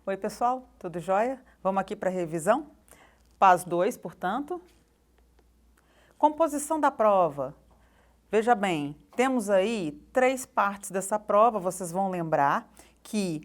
Oi, pessoal, tudo jóia? Vamos aqui para a revisão? PAS 2, portanto. Composição da prova. Veja bem, temos aí 3 partes dessa prova, vocês vão lembrar que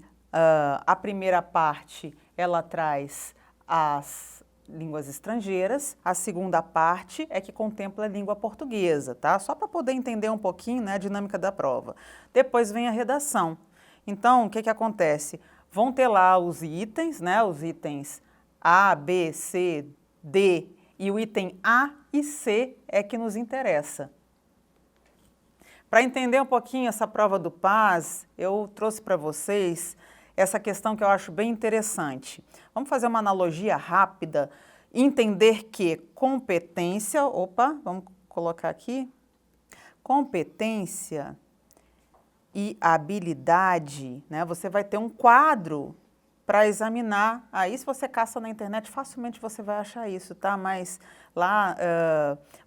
a primeira parte, ela traz as línguas estrangeiras, a segunda parte é que contempla a língua portuguesa, tá? Só para poder entender um pouquinho, né, a dinâmica da prova. Depois vem a redação. Então, o que acontece? Vão ter lá os itens, né, os itens A, B, C, D, e o item A e C é que nos interessa. Para entender um pouquinho essa prova do PAS, eu trouxe para vocês essa questão que eu acho bem interessante. Vamos fazer uma analogia rápida, entender que competência, vamos colocar aqui, competência e habilidade, né? Você vai ter um quadro para examinar. Aí, se você caça na internet, facilmente você vai achar isso, tá? Mas lá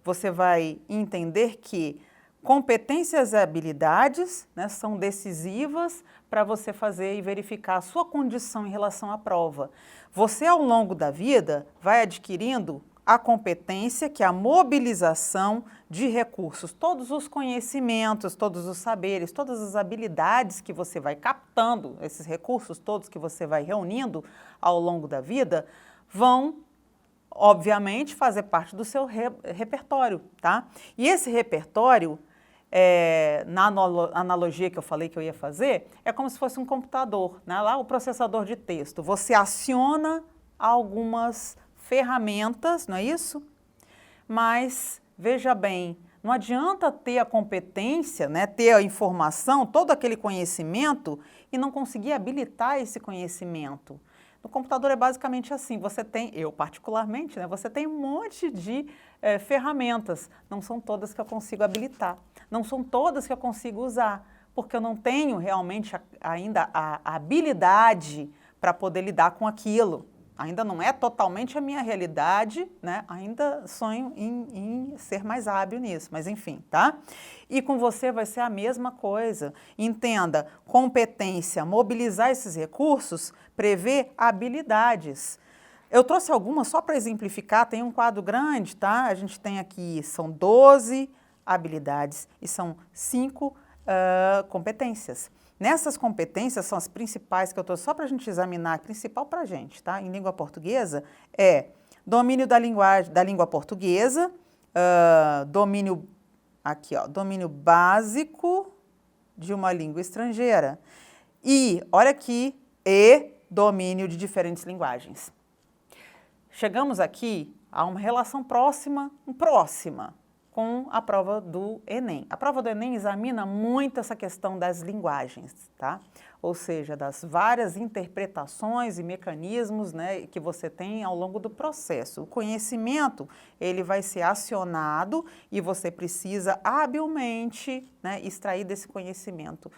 você vai entender que competências e habilidades, né, são decisivas para você fazer e verificar a sua condição em relação à prova. Você, ao longo da vida, vai adquirindo a competência, que é a mobilização de recursos, todos os conhecimentos, todos os saberes, todas as habilidades que você vai captando, esses recursos todos que você vai reunindo ao longo da vida, vão, obviamente, fazer parte do seu repertório, tá? E esse repertório, na analogia que eu falei que eu ia fazer, é como se fosse um computador, né? Lá o processador de texto. Você aciona algumas ferramentas, não é isso? Mas, veja bem, não adianta ter a competência, né, ter a informação, todo aquele conhecimento e não conseguir habilitar esse conhecimento. No computador é basicamente assim, você tem, eu particularmente, né, você tem um monte de ferramentas, não são todas que eu consigo habilitar, não são todas que eu consigo usar, porque eu não tenho realmente ainda a habilidade para poder lidar com aquilo. Ainda não é totalmente a minha realidade, né? Ainda sonho em ser mais hábil nisso, mas enfim, tá? E com você vai ser a mesma coisa. Entenda, competência, mobilizar esses recursos, prevê habilidades. Eu trouxe algumas só para exemplificar, tem um quadro grande, tá? A gente tem aqui, são 12 habilidades e são 5 competências. Nessas competências, são as principais que eu trouxe só para a gente examinar, a principal para a gente, tá? Em língua portuguesa, é domínio da linguagem, da língua portuguesa, domínio, aqui ó, domínio básico de uma língua estrangeira e, olha aqui, e domínio de diferentes linguagens. Chegamos aqui a uma relação próxima com a prova do Enem. A prova do Enem examina muito essa questão das linguagens, tá? Ou seja, das várias interpretações e mecanismos, né, que você tem ao longo do processo. O conhecimento, ele vai ser acionado e você precisa habilmente, né, extrair desse conhecimento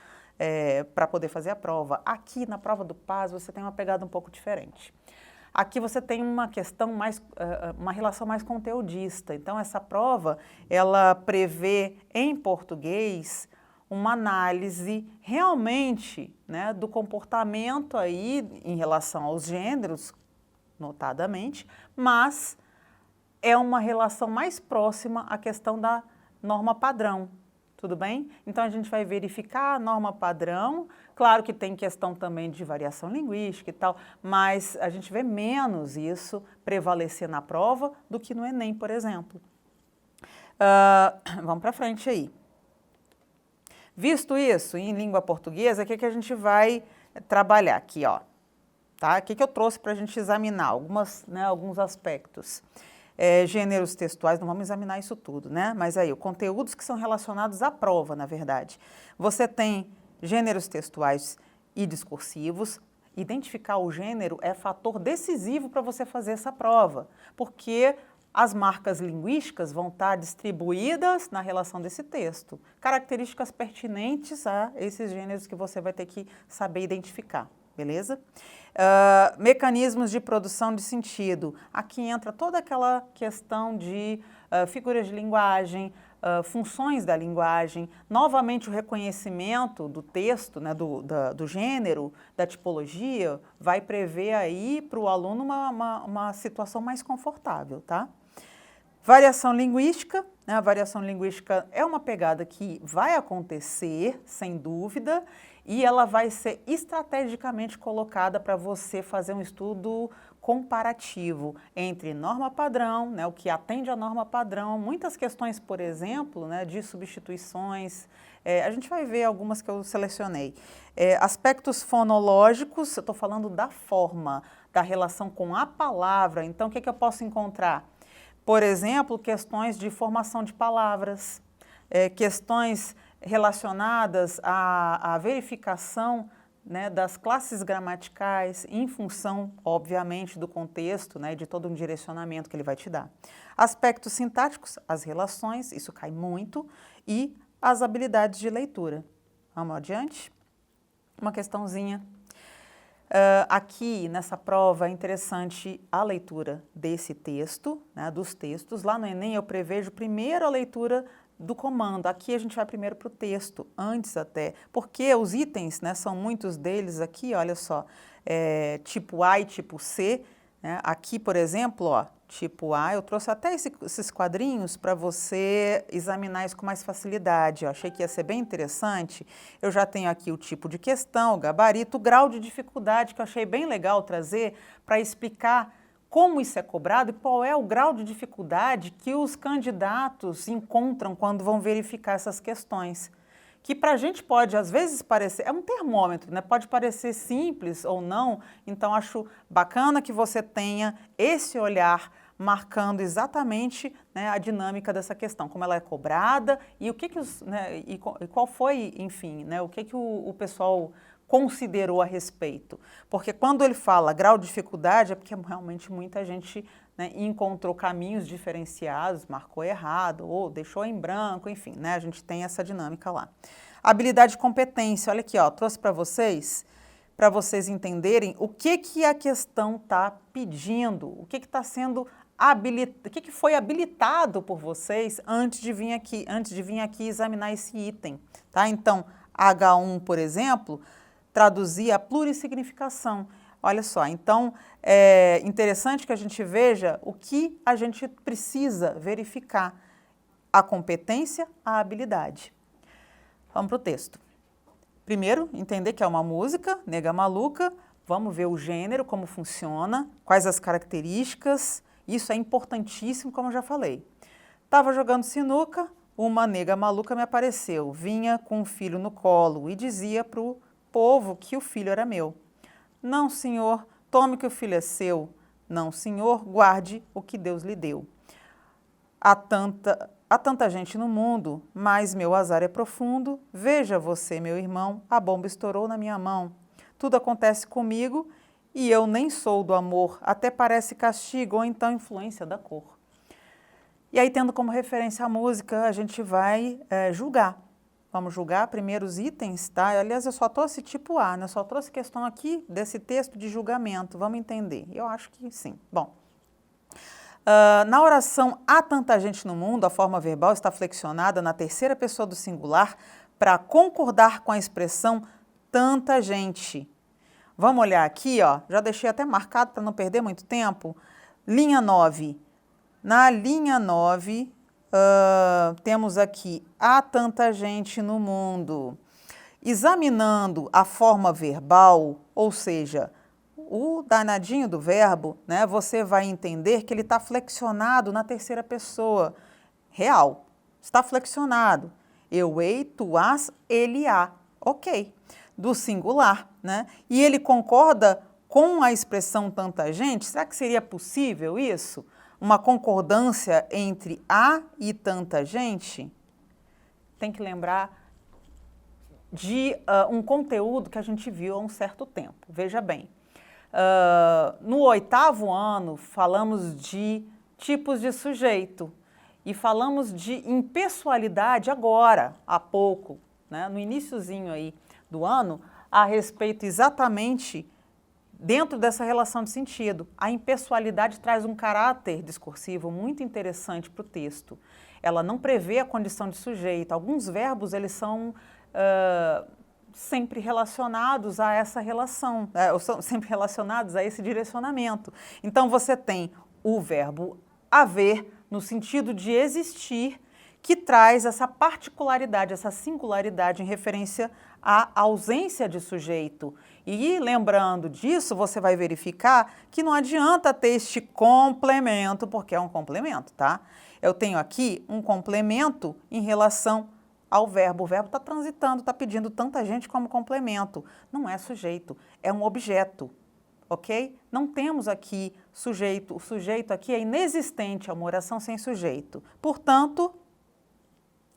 para poder fazer a prova. Aqui na prova do PAS você tem uma pegada um pouco diferente. Aqui você tem uma questão mais, uma relação mais conteudista. Então, essa prova, ela prevê em português uma análise realmente, né, do comportamento aí em relação aos gêneros, notadamente, mas é uma relação mais próxima à questão da norma padrão. Tudo bem? Então, a gente vai verificar a norma padrão. Claro que tem questão também de variação linguística e tal, mas a gente vê menos isso prevalecer na prova do que no Enem, por exemplo. Vamos para frente aí. Visto isso, em língua portuguesa, o que a gente vai trabalhar aqui, ó? Tá? O que eu trouxe para a gente examinar? Alguns aspectos. Gêneros textuais, não vamos examinar isso tudo, né? Mas aí, conteúdos que são relacionados à prova, na verdade. Você tem gêneros textuais e discursivos. Identificar o gênero é fator decisivo para você fazer essa prova, porque as marcas linguísticas vão estar distribuídas na relação desse texto. Características pertinentes a esses gêneros que você vai ter que saber identificar. Beleza? Mecanismos de produção de sentido. Aqui entra toda aquela questão de figuras de linguagem, funções da linguagem, novamente o reconhecimento do texto, né, do gênero, da tipologia, vai prever aí para o aluno uma situação mais confortável, tá? Variação linguística, né? A variação linguística é uma pegada que vai acontecer, sem dúvida, e ela vai ser estrategicamente colocada para você fazer um estudo comparativo entre norma padrão, né, o que atende à norma padrão, muitas questões, por exemplo, né, de substituições, a gente vai ver algumas que eu selecionei. Aspectos fonológicos, eu estou falando da forma, da relação com a palavra, então o que eu posso encontrar? Por exemplo, questões de formação de palavras, questões relacionadas à verificação, né, das classes gramaticais em função, obviamente, do contexto, né, de todo um direcionamento que ele vai te dar. Aspectos sintáticos, as relações, isso cai muito, e as habilidades de leitura. Vamos adiante? Uma questãozinha. Aqui nessa prova é interessante a leitura desse texto, né, dos textos. Lá no Enem eu prevejo primeiro a leitura do comando. Aqui a gente vai primeiro para o texto, antes até, porque os itens, né, são muitos deles aqui, olha só, tipo A e tipo C, né, aqui, por exemplo, ó, tipo A, eu trouxe até esses quadrinhos para você examinar isso com mais facilidade. Eu achei que ia ser bem interessante. Eu já tenho aqui o tipo de questão, o gabarito, o grau de dificuldade, que eu achei bem legal trazer para explicar como isso é cobrado e qual é o grau de dificuldade que os candidatos encontram quando vão verificar essas questões. Que para a gente pode, às vezes, parecer, é um termômetro, né? Pode parecer simples ou não, então acho bacana que você tenha esse olhar marcando exatamente, né, a dinâmica dessa questão, como ela é cobrada e o que os, né, e qual foi, enfim, né, o que o pessoal considerou a respeito. Porque quando ele fala grau de dificuldade, é porque realmente muita gente, né, encontrou caminhos diferenciados, marcou errado ou deixou em branco, enfim, né, a gente tem essa dinâmica lá. Habilidade e competência, olha aqui, ó, trouxe para vocês entenderem o que a questão está pedindo, o que está sendo habilitado, o que foi habilitado por vocês antes de vir aqui examinar esse item, tá? Então, H1, por exemplo, traduzir a plurissignificação. Olha só, então é interessante que a gente veja o que a gente precisa verificar, a competência, a habilidade. Vamos para o texto. Primeiro, entender que é uma música, Nega Maluca, vamos ver o gênero, como funciona, quais as características, isso é importantíssimo, como eu já falei. Estava jogando sinuca, uma nega maluca me apareceu, vinha com um filho no colo e dizia para o povo que o filho era meu. Não, senhor, tome que o filho é seu. Não, senhor, guarde o que Deus lhe deu. Há tanta gente no mundo, mas meu azar é profundo. Veja você, meu irmão, a bomba estourou na minha mão. Tudo acontece comigo e eu nem sou do amor, até parece castigo ou então influência da cor. E aí, tendo como referência a música, a gente vai julgar. Vamos julgar primeiro os itens, tá? Aliás, eu só trouxe tipo A, né? Eu só trouxe questão aqui desse texto de julgamento. Vamos entender? Eu acho que sim. Bom, na oração há tanta gente no mundo, a forma verbal está flexionada na terceira pessoa do singular para concordar com a expressão tanta gente. Vamos olhar aqui, ó. Já deixei até marcado para não perder muito tempo. Linha 9. Na linha 9, temos aqui, há tanta gente no mundo. Examinando a forma verbal, ou seja, o danadinho do verbo, né, você vai entender que ele está flexionado na terceira pessoa. Real, está flexionado. Eu, ei, tu, as, ele, a. Ok. Do singular, né? E ele concorda com a expressão tanta gente? Será que seria possível isso? Uma concordância entre a e tanta gente? Tem que lembrar de um conteúdo que a gente viu há um certo tempo. Veja bem, no 8º ano falamos de tipos de sujeito e falamos de impessoalidade agora, há pouco, né, no iniciozinho aí do ano, a respeito exatamente dentro dessa relação de sentido. A impessoalidade traz um caráter discursivo muito interessante para o texto. ela não prevê a condição de sujeito. Alguns verbos, eles são sempre relacionados a essa relação, ou são sempre relacionados a esse direcionamento. Então, você tem o verbo haver, no sentido de existir, que traz essa particularidade, essa singularidade em referência à ausência de sujeito. E lembrando disso, você vai verificar que não adianta ter este complemento, porque é um complemento, tá? Eu tenho aqui um complemento em relação ao verbo. O verbo está transitando, está pedindo tanta gente como complemento. Não é sujeito, é um objeto, ok? Não temos aqui sujeito. O sujeito aqui é inexistente, é uma oração sem sujeito. Portanto,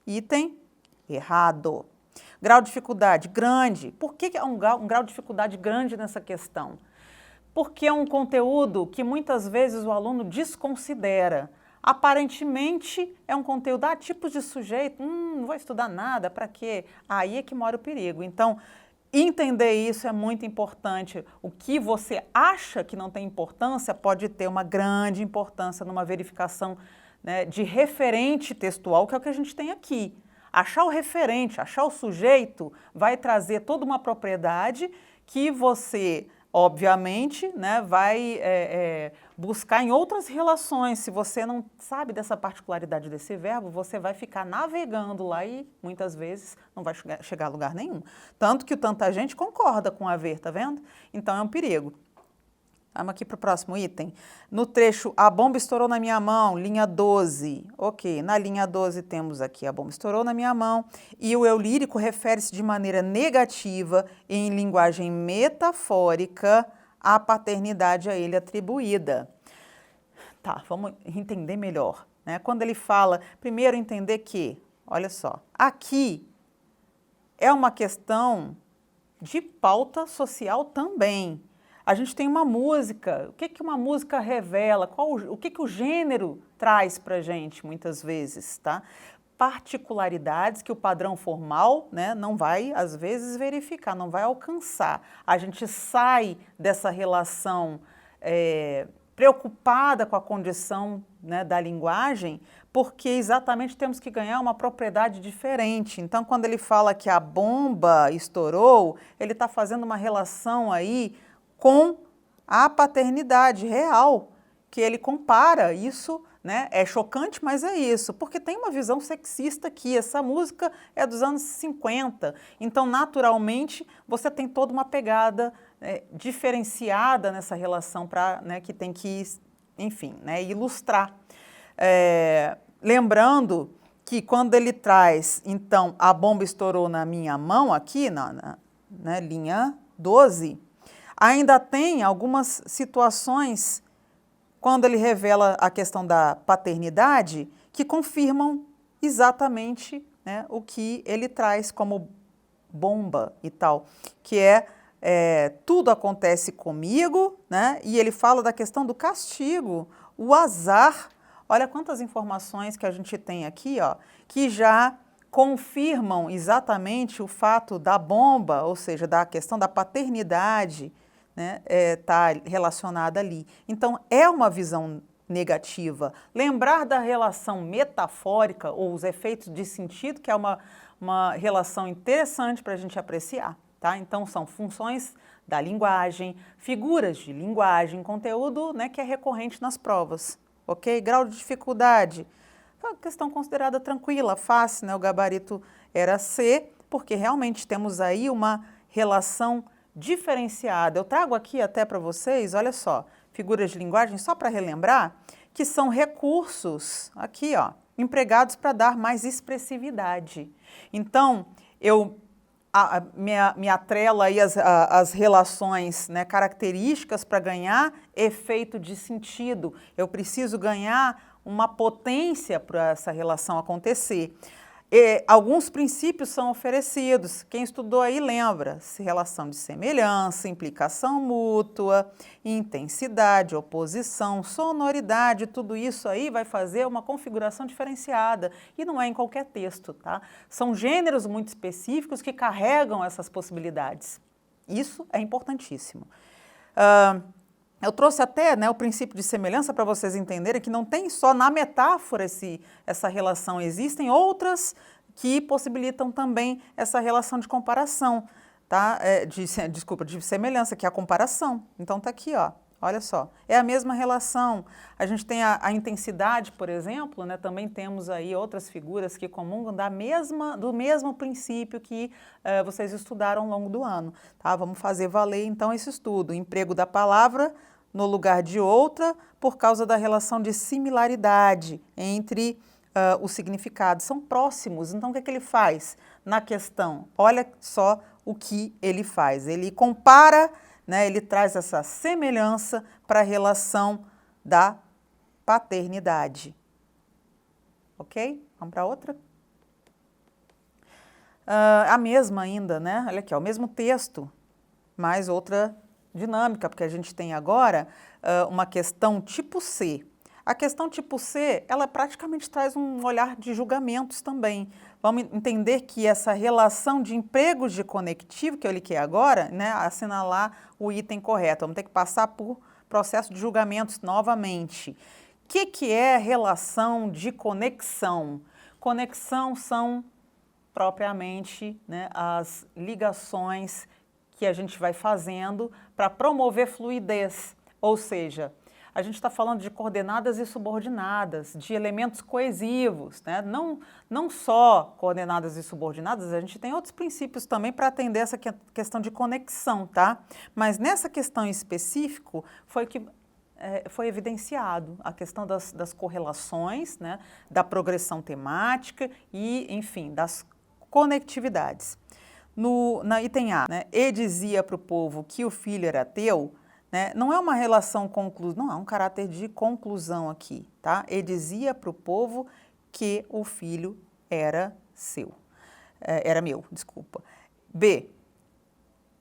item errado. Grau de dificuldade grande. Por que é um grau de dificuldade grande nessa questão? Porque é um conteúdo que muitas vezes o aluno desconsidera. Aparentemente é um conteúdo, tipos de sujeito, não vou estudar nada, para quê? Aí é que mora o perigo. Então, entender isso é muito importante. O que você acha que não tem importância pode ter uma grande importância numa verificação, né, de referente textual, que é o que a gente tem aqui. Achar o referente, achar o sujeito, vai trazer toda uma propriedade que você, obviamente, né, vai buscar em outras relações. Se você não sabe dessa particularidade desse verbo, você vai ficar navegando lá e, muitas vezes, não vai chegar a lugar nenhum. Tanto que tanta gente concorda com haver, tá vendo? Então, é um perigo. Vamos aqui para o próximo item. No trecho, a bomba estourou na minha mão, linha 12. Ok, na linha 12 temos aqui a bomba estourou na minha mão e o eu lírico refere-se de maneira negativa em linguagem metafórica à paternidade a ele atribuída. Tá, vamos entender melhor, né? Quando ele fala, primeiro entender que, olha só, aqui é uma questão de pauta social também. A gente tem uma música, o que que uma música revela? O que que o gênero traz para a gente, muitas vezes, tá? Particularidades que o padrão formal, né, não vai, às vezes, verificar, não vai alcançar. A gente sai dessa relação preocupada com a condição, né, da linguagem, porque exatamente temos que ganhar uma propriedade diferente. Então, quando ele fala que a bomba estourou, ele está fazendo uma relação aí com a paternidade real, que ele compara. Isso, né, é chocante, mas é isso, porque tem uma visão sexista aqui. Essa música é dos anos 50, então naturalmente você tem toda uma pegada diferenciada nessa relação para, né, que tem que, enfim, né, ilustrar. Lembrando que quando ele traz, então, a bomba estourou na minha mão, aqui na linha 12, ainda tem algumas situações, quando ele revela a questão da paternidade, que confirmam exatamente, né, o que ele traz como bomba e tal, que tudo acontece comigo, né, e ele fala da questão do castigo, o azar. Olha quantas informações que a gente tem aqui, ó, que já confirmam exatamente o fato da bomba, ou seja, da questão da paternidade, né, tá relacionada ali. Então, é uma visão negativa. Lembrar da relação metafórica ou os efeitos de sentido, que é uma relação interessante para a gente apreciar, tá? Então, são funções da linguagem, figuras de linguagem, conteúdo, né, que é recorrente nas provas, ok? Grau de dificuldade, uma questão considerada tranquila, fácil, né? O gabarito era C, porque realmente temos aí uma relação diferenciada. Eu trago aqui até para vocês, olha só, figuras de linguagem, só para relembrar, que são recursos, aqui, ó, empregados para dar mais expressividade. Então, eu me atrelo aí as relações, né, características para ganhar efeito de sentido. Eu preciso ganhar uma potência para essa relação acontecer. Alguns princípios são oferecidos. Quem estudou aí lembra, relação de semelhança, implicação mútua, intensidade, oposição, sonoridade, tudo isso aí vai fazer uma configuração diferenciada e não é em qualquer texto, tá? São gêneros muito específicos que carregam essas possibilidades. Isso é importantíssimo. Eu trouxe até, né, o princípio de semelhança para vocês entenderem que não tem só na metáfora essa relação, existem outras que possibilitam também essa relação de comparação, tá? Desculpa, de semelhança, que é a comparação. Então tá aqui, ó. Olha só, é a mesma relação. A gente tem a intensidade, por exemplo, né? Também temos aí outras figuras que comungam do mesmo princípio que vocês estudaram ao longo do ano. Tá? Vamos fazer valer então esse estudo. Emprego da palavra no lugar de outra por causa da relação de similaridade entre os significados. São próximos, então o que é que ele faz na questão? Olha só o que ele faz. Ele compara, né, ele traz essa semelhança para a relação da paternidade. Ok? Vamos para outra? A mesma ainda, né? Olha aqui, ó, o mesmo texto, mais outra dinâmica, porque a gente tem agora uma questão tipo C. A questão tipo C, ela praticamente traz um olhar de julgamentos também. Vamos entender que essa relação de empregos de conectivo, que eu liquei agora, né, assinalar o item correto. Vamos ter que passar por processo de julgamentos novamente. O que é relação de conexão? Conexão são propriamente, né, as ligações que a gente vai fazendo para promover fluidez, ou seja, a gente está falando de coordenadas e subordinadas, de elementos coesivos, né? Não só coordenadas e subordinadas, a gente tem outros princípios também para atender essa questão de conexão, tá? Mas nessa questão em específico foi evidenciado a questão das correlações, né? Da progressão temática e, enfim, das conectividades. Na item A, né? E dizia para o povo que o filho era teu, né? Não é uma relação conclusiva, não, é um caráter de conclusão aqui, tá? E dizia para o povo que o filho era seu, era meu, desculpa. B,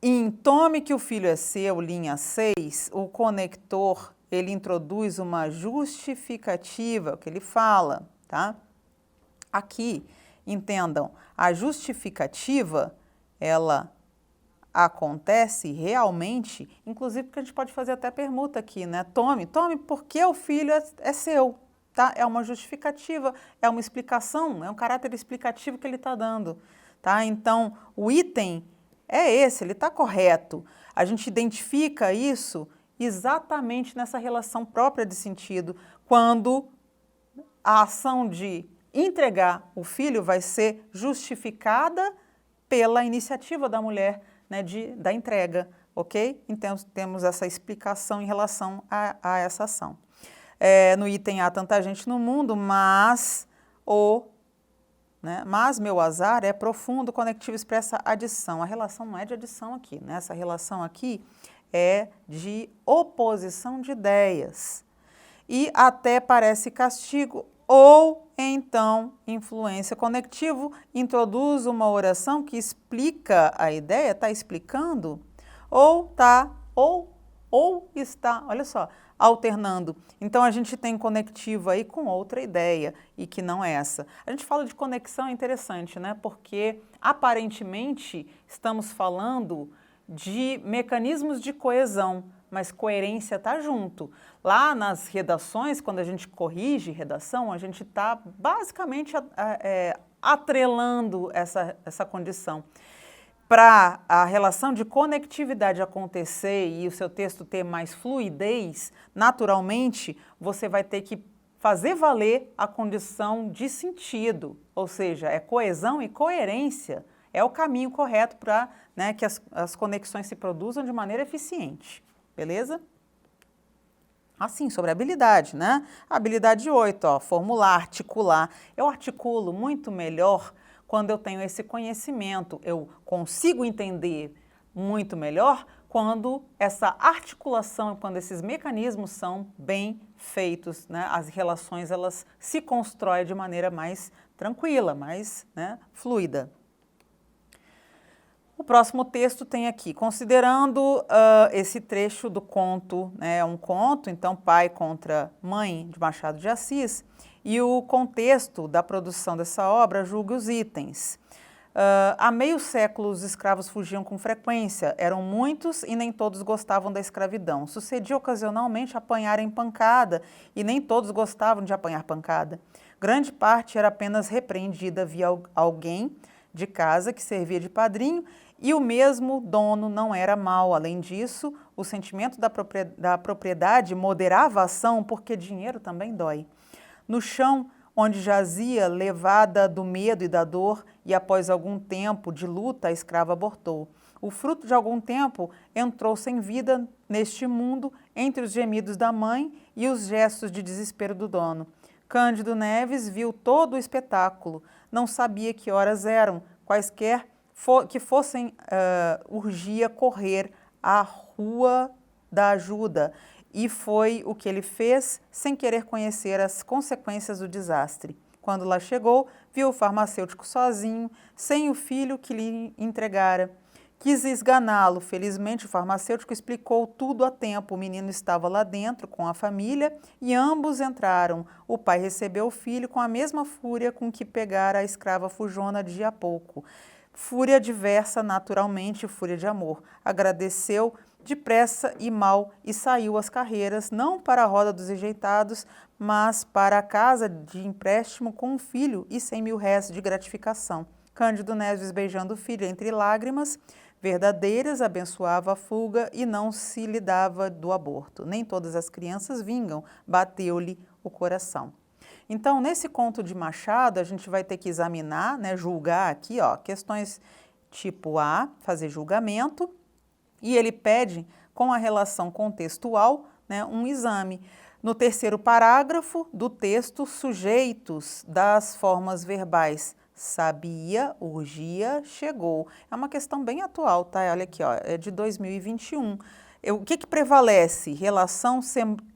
em tome que o filho é seu, linha 6, o conector, ele introduz uma justificativa, o que ele fala, tá? Aqui, entendam, a justificativa, ela acontece realmente, inclusive porque a gente pode fazer até permuta aqui, né? Tome, porque o filho é seu, tá? É uma justificativa, é uma explicação, é um caráter explicativo que ele está dando, tá? Então, o item é esse, ele está correto. A gente identifica isso exatamente nessa relação própria de sentido, quando a ação de entregar o filho vai ser justificada pela iniciativa da mulher, né, da entrega, ok? Então, temos essa explicação em relação a essa ação. No item A, tanta gente no mundo, mas meu azar é profundo, conectivo, expressa adição. A relação não é de adição aqui, né? Essa relação aqui é de oposição de ideias. E até parece castigo ou então influência. Conectivo introduz uma oração que explica a ideia, está explicando, ou está, olha só, alternando. Então a gente tem conectivo aí com outra ideia e que não é essa. A gente fala de conexão, é interessante, né? Porque aparentemente estamos falando de mecanismos de coesão, mas coerência está junto. Lá nas redações, quando a gente corrige redação, a gente está basicamente atrelando essa condição. Para a relação de conectividade acontecer e o seu texto ter mais fluidez, naturalmente você vai ter que fazer valer a condição de sentido, ou seja, é coesão e coerência. É o caminho correto para, né, que as conexões se produzam de maneira eficiente. Beleza? Assim, sobre a habilidade, né? Habilidade 8, ó, formular, articular. Eu articulo muito melhor quando eu tenho esse conhecimento. Eu consigo entender muito melhor quando essa articulação, quando esses mecanismos são bem feitos, né? As relações, elas se constroem de maneira mais tranquila, mais, né, fluida. O próximo texto tem aqui, considerando esse trecho do conto, né, é um conto, então pai contra mãe, de Machado de Assis, e o contexto da produção dessa obra julga os itens. Há meio século os escravos fugiam com frequência, eram muitos e nem todos gostavam da escravidão. Sucedia ocasionalmente apanharem pancada e nem todos gostavam de apanhar pancada. Grande parte era apenas repreendida via alguém de casa que servia de padrinho e o mesmo dono não era mau. Além disso, o sentimento da propriedade moderava a ação porque dinheiro também dói. No chão, onde jazia, levada do medo e da dor, e após algum tempo de luta, a escrava abortou. O fruto de algum tempo entrou sem vida neste mundo, entre os gemidos da mãe e os gestos de desespero do dono. Cândido Neves viu todo o espetáculo, não sabia que horas eram, quaisquer que fossem, urgia correr à rua da ajuda. E foi o que ele fez sem querer conhecer as consequências do desastre. Quando lá chegou, viu o farmacêutico sozinho, sem o filho que lhe entregara. Quis esganá-lo. Felizmente, o farmacêutico explicou tudo a tempo. O menino estava lá dentro com a família e ambos entraram. O pai recebeu o filho com a mesma fúria com que pegara a escrava fujona dia há pouco. Fúria diversa, naturalmente, fúria de amor. Agradeceu depressa e mal e saiu às carreiras, não para a roda dos enjeitados, mas para a casa de empréstimo com um filho e 100 mil réis de gratificação. Cândido Neves, beijando o filho entre lágrimas verdadeiras, abençoava a fuga e não se lhe dava do aborto. Nem todas as crianças vingam, bateu-lhe o coração. Então, nesse conto de Machado, a gente vai ter que examinar, né, julgar aqui, questões tipo A, fazer julgamento, e ele pede, com a relação contextual, né, um exame. No terceiro parágrafo do texto, sujeitos das formas verbais. Sabia, urgia, chegou. É uma questão bem atual, tá? Olha aqui, é de 2021. O que prevalece? Relação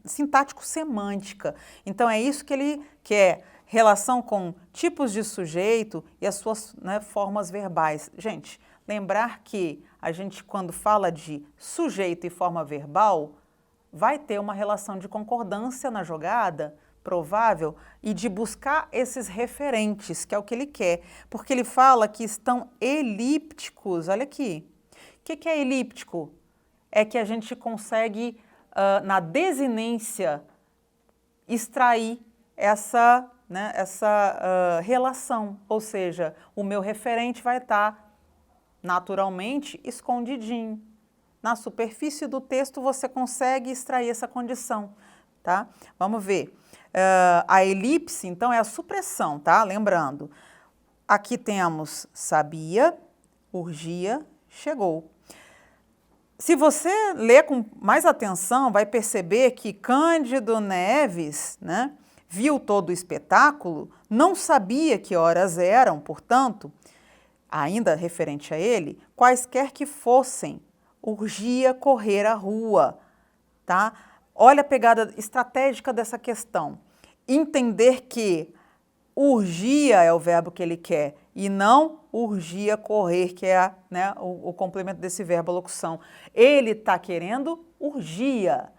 sintático-semântica. Então, é isso que ele quer. Relação com tipos de sujeito e as suas, né, formas verbais. Gente, lembrar que a gente, quando fala de sujeito e forma verbal, vai ter uma relação de concordância na jogada, provável, e de buscar esses referentes, que é o que ele quer. Porque ele fala que estão elípticos. Olha aqui. O que é elíptico? É que a gente consegue, na desinência, extrair essa relação. Ou seja, o meu referente vai estar naturalmente escondidinho. Na superfície do texto você consegue extrair essa condição, tá? Vamos ver. A elipse, então, é a supressão, tá? Lembrando, aqui temos sabia, urgia, chegou. Se você ler com mais atenção, vai perceber que Cândido Neves, né, viu todo o espetáculo, não sabia que horas eram, portanto, ainda referente a ele, quaisquer que fossem, urgia correr à rua, tá? Olha a pegada estratégica dessa questão. Entender que urgia é o verbo que ele quer e não urgia correr, que é, né, o complemento desse verbo, a locução. Ele está querendo urgia.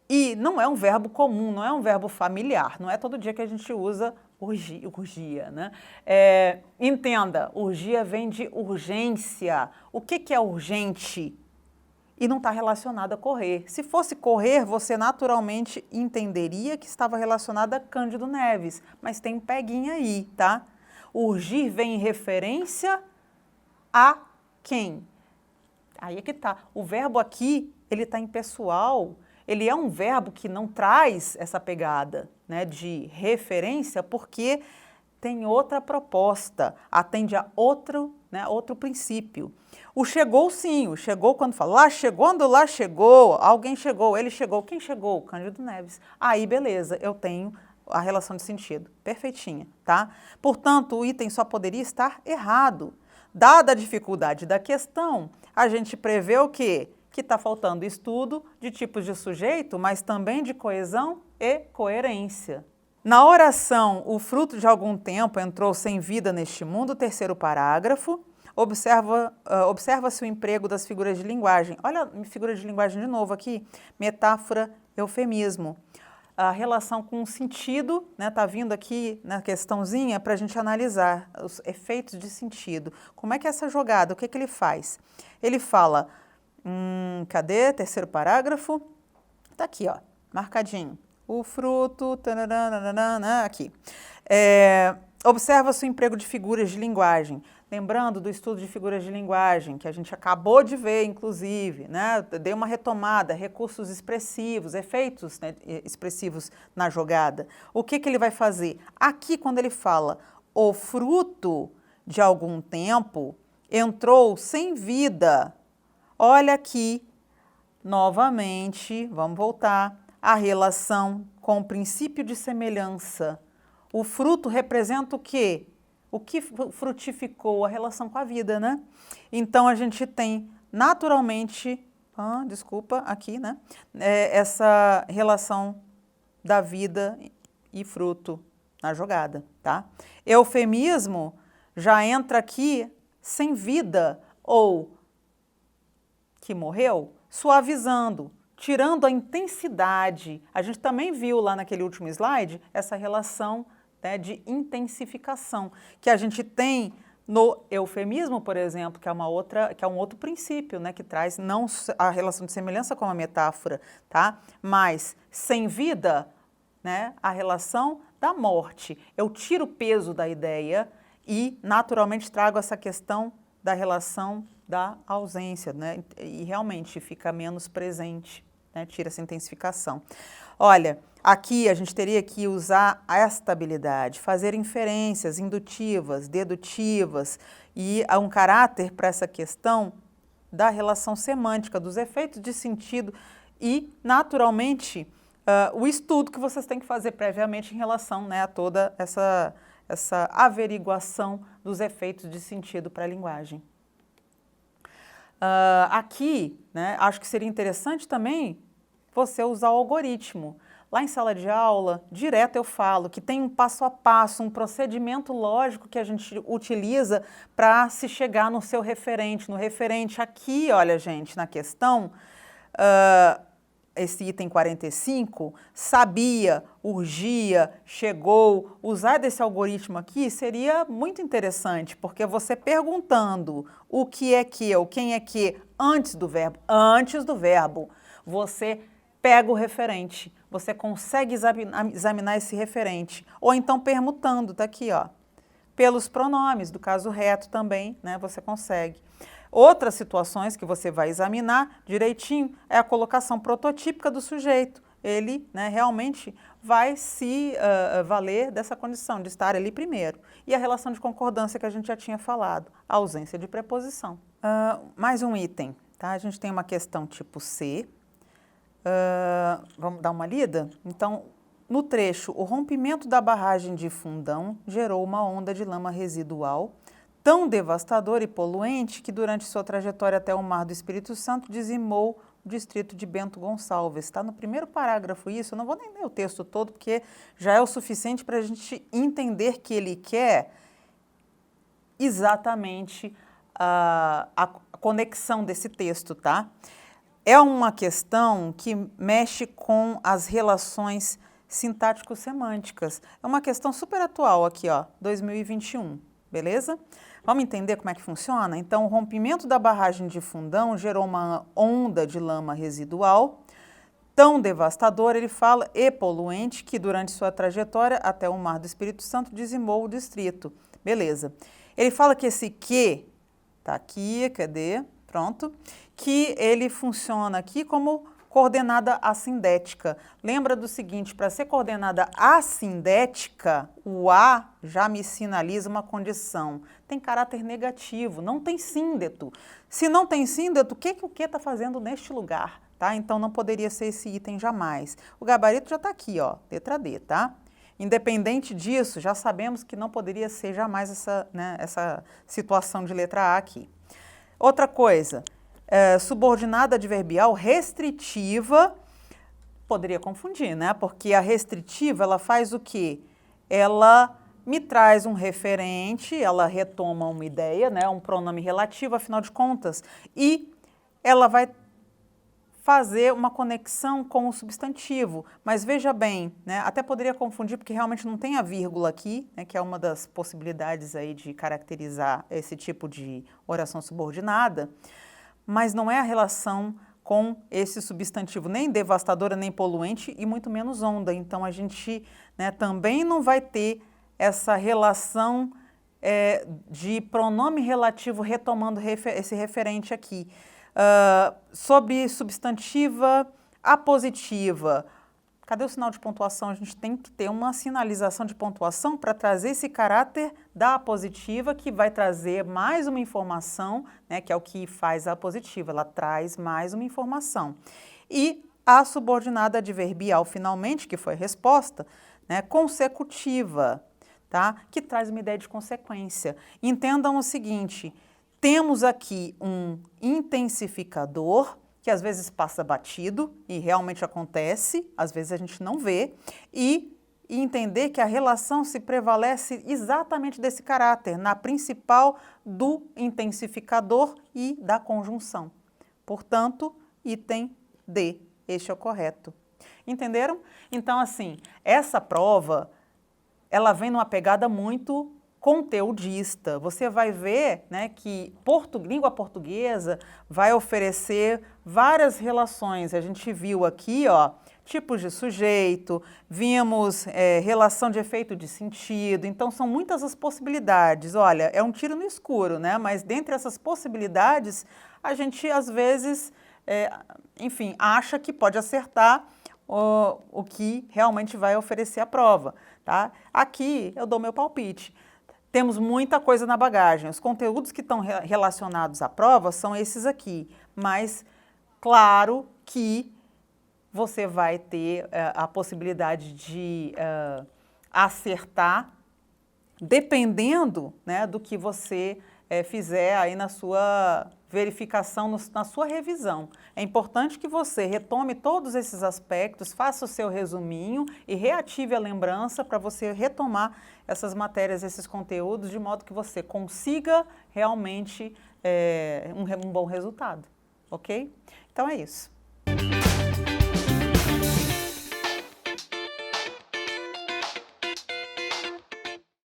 E não é um verbo comum, não é um verbo familiar, não é todo dia que a gente usa urgia, né? Entenda, urgia vem de urgência. O que é urgente? E não está relacionado a correr. Se fosse correr, você naturalmente entenderia que estava relacionado a Cândido Neves, mas tem um peguinho aí, tá? Urgir vem em referência a quem? Aí é que tá. O verbo aqui, ele está em pessoal, ele é um verbo que não traz essa pegada, né, de referência, porque tem outra proposta, atende a outro princípio. O chegou, sim, o chegou quando fala, lá chegou, alguém chegou, ele chegou. Quem chegou? Cândido Neves. Aí, beleza, eu tenho a relação de sentido, perfeitinha, tá? Portanto, o item só poderia estar errado. Dada a dificuldade da questão, a gente prevê o quê? Que está faltando estudo de tipos de sujeito, mas também de coesão e coerência. Na oração, o fruto de algum tempo entrou sem vida neste mundo, terceiro parágrafo, observa-se o emprego das figuras de linguagem. Olha a figura de linguagem de novo aqui, metáfora, eufemismo. a relação com o sentido, né? Tá vindo aqui na questãozinha para a gente analisar os efeitos de sentido. Como é que é essa jogada? O que que ele faz? Ele fala, cadê? Terceiro parágrafo. Tá aqui, ó, marcadinho. O fruto, aqui. Observa-se o emprego de figuras de linguagem. Lembrando do estudo de figuras de linguagem, que a gente acabou de ver, inclusive, né? Dei uma retomada, recursos expressivos, efeitos, né, expressivos na jogada. O que que ele vai fazer? Aqui, quando ele fala o fruto de algum tempo entrou sem vida. Olha aqui, novamente, vamos voltar, a relação com o princípio de semelhança. O fruto representa o quê? O que frutificou? A relação com a vida, né? Então, a gente tem naturalmente, aqui, né? Essa relação da vida e fruto na jogada, tá? Eufemismo já entra aqui sem vida ou que morreu, suavizando, tirando a intensidade. A gente também viu lá naquele último slide essa relação, né, de intensificação, que a gente tem no eufemismo, por exemplo, que é um outro princípio, né, que traz não a relação de semelhança como a metáfora, tá? Mas sem vida, né, a relação da morte. Eu tiro o peso da ideia e naturalmente trago essa questão da relação da ausência, né? E realmente fica menos presente, né? Tira essa intensificação. Olha, aqui a gente teria que usar esta habilidade, fazer inferências indutivas, dedutivas e há um caráter para essa questão da relação semântica, dos efeitos de sentido e, naturalmente, o estudo que vocês têm que fazer previamente em relação, né, a toda essa averiguação dos efeitos de sentido para a linguagem. Aqui, né, acho que seria interessante também você usar o algoritmo. Lá em sala de aula, direto eu falo que tem um passo a passo, um procedimento lógico que a gente utiliza para se chegar no seu referente. No referente aqui, olha gente, na questão, esse item 45, sabia, urgia, chegou, usar desse algoritmo aqui seria muito interessante, porque você perguntando o que é que ou quem é que antes do verbo, você pega o referente, você consegue examinar esse referente, ou então permutando, tá aqui, ó, pelos pronomes, do caso reto também, né, você consegue. Outras situações que você vai examinar direitinho é a colocação prototípica do sujeito. Ele, né, realmente vai se valer dessa condição de estar ali primeiro. E a relação de concordância que a gente já tinha falado, a ausência de preposição. Mais um item, tá? A gente tem uma questão tipo C. Vamos dar uma lida? Então, no trecho, o rompimento da barragem de Fundão gerou uma onda de lama residual tão devastadora e poluente que durante sua trajetória até o Mar do Espírito Santo dizimou o distrito de Bento Gonçalves. Está no primeiro parágrafo isso, eu não vou nem ler o texto todo porque já é o suficiente para a gente entender que ele quer exatamente a conexão desse texto, tá? É uma questão que mexe com as relações sintático-semânticas. É uma questão super atual aqui, ó, 2021, beleza? Vamos entender como é que funciona? Então, o rompimento da barragem de Fundão gerou uma onda de lama residual tão devastadora, ele fala, e poluente, que durante sua trajetória até o Mar do Espírito Santo dizimou o distrito. Beleza. Ele fala que esse que, tá aqui, cadê? Pronto. Que ele funciona aqui como coordenada assindética. Lembra do seguinte, para ser coordenada assindética, o A já me sinaliza uma condição. Tem caráter negativo, não tem síndeto. Se não tem síndeto, o que está fazendo neste lugar? Tá? Então, não poderia ser esse item jamais. O gabarito já está aqui, ó, letra D, tá? Independente disso, já sabemos que não poderia ser jamais essa situação de letra A aqui. Outra coisa, subordinada adverbial restritiva, poderia confundir, né? Porque a restritiva, ela faz o quê? Ela me traz um referente, ela retoma uma ideia, né? Um pronome relativo, afinal de contas, e ela vai fazer uma conexão com o substantivo. Mas veja bem, né, até poderia confundir porque realmente não tem a vírgula aqui, né, que é uma das possibilidades aí de caracterizar esse tipo de oração subordinada, mas não é a relação com esse substantivo nem devastadora, nem poluente e muito menos onda. Então a gente, né, também não vai ter essa relação de pronome relativo retomando esse referente aqui. Sobre substantiva apositiva. Cadê o sinal de pontuação? A gente tem que ter uma sinalização de pontuação para trazer esse caráter da apositiva, que vai trazer mais uma informação, né, que é o que faz a apositiva, ela traz mais uma informação. E a subordinada adverbial, finalmente, que foi a resposta, né, consecutiva, tá? Que traz uma ideia de consequência. Entendam o seguinte, temos aqui um intensificador, que às vezes passa batido, e realmente acontece, às vezes a gente não vê, e entender que a relação se prevalece exatamente desse caráter, na principal do intensificador e da conjunção. Portanto, item D, este é o correto. Entenderam? Então, assim, essa prova, ela vem numa pegada muito conteudista. Você vai ver, né, que língua portuguesa vai oferecer várias relações. A gente viu aqui, ó, tipos de sujeito, vimos relação de efeito de sentido, então são muitas as possibilidades. Olha, é um tiro no escuro, né? Mas dentre essas possibilidades, a gente às vezes, enfim, acha que pode acertar o que realmente vai oferecer a prova, tá? Aqui eu dou meu palpite. Temos muita coisa na bagagem. Os conteúdos que estão relacionados à prova são esses aqui, mas claro que você vai ter a possibilidade de acertar dependendo, né, do que você fizer aí na sua verificação, na sua revisão. É importante que você retome todos esses aspectos, faça o seu resuminho e reative a lembrança para você retomar essas matérias, esses conteúdos, de modo que você consiga realmente um bom resultado, ok? Então é isso.